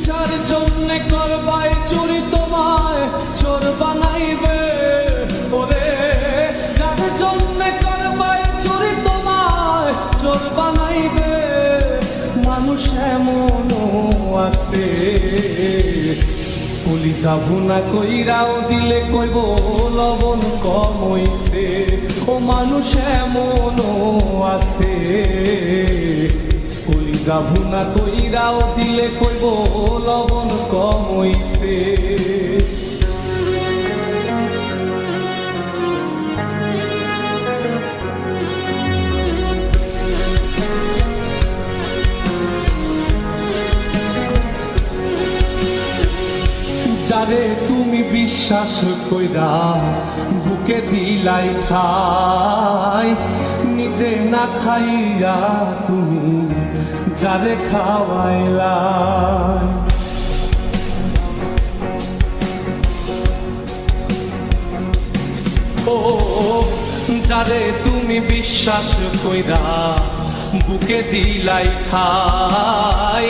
যার জন্যে করবাই চুরি তোমায় চোর বানাইবে, ওরে যার জন্যে করবাই চুরি তোমায় চোর বানাইবে। মানুষ এমনও আছে কলিজা ভুনা কইরাও দিলে কইব লবণ কম হইছে। ও মানুষ এমনও আছে কলিজা ভুনা কইরাও দিলে কইব লবণ কম হইছে। যারে তুমি বিশ্বাস কইরা বুকে দিলাই ঠাই, নিজে না খাইয়া তুমি যারে খাওয়াইলা। ও যারে তুমি বিশ্বাস কইরা বুকে দিলাই ঠাই,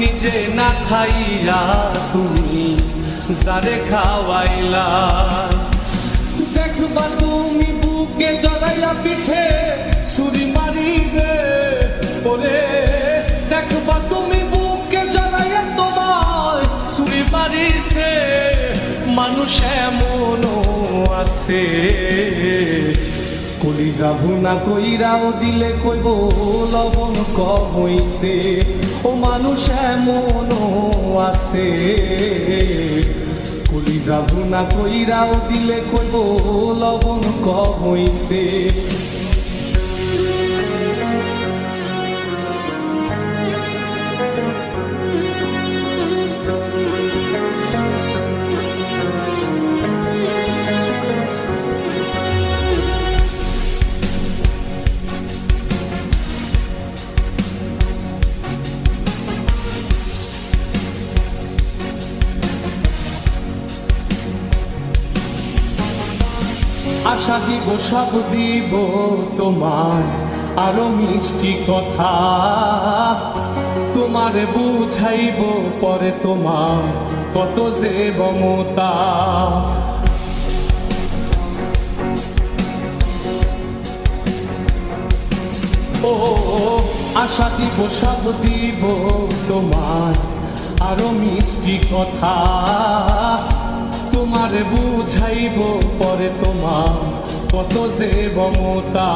নিজে না খাইয়া তুমি যারে খাওয়াইলা। দেখবা তুমি বুকে জড়াইয়া পিঠে ছুরি মারিবে, ওরে দেখবা তুমি বুকে জড়াইয়া তোমায় ছুরি মারিছে। মানুষ এমনও আছে কলিজা ভুনা কইরাও দিলে কইব লবণ কম হইছে। ও মানুষ এমনও আছে কলিজা ভুনা কইরাও দিলে কইব লবণ কম হইছে। আশা দিব সব দিব তোমায় আরো মিষ্টি কথা, তোমারে বুঝাইব পরে তোমার কত যে মমতা। ও আশা দিব সব দিব তোমায় আরো মিষ্টি কথা, তোমারে বুঝাইব পরে তোমার কত যে মমতা।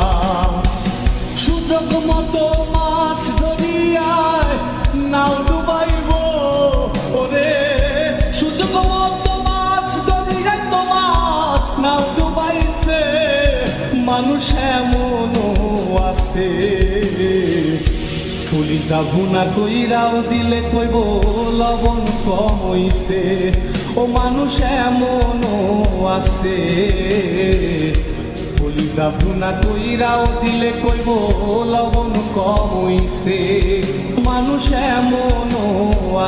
সুযোগ মতো মাছ ধরিয়ায় নাও ডুবাইব, ওরে সুযোগ মতো মাছ ধরিয়ায় তোমার নাও ডুবাইছে। মানুষ এমনও আছে কলিজা ভুনা কইরাও দিলে কইব লবণ কম হইছে। ও মানুষ এমনও আছে কলিজা ভুনা কইরাও দিলে কইব লবণ কম হইছে। মানুষ এমনও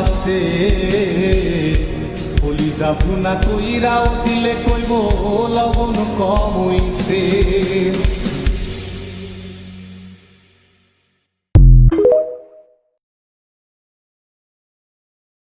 আছে কলিজা ভুনা কইরাও দিলে কইব লবণ কম হইছে।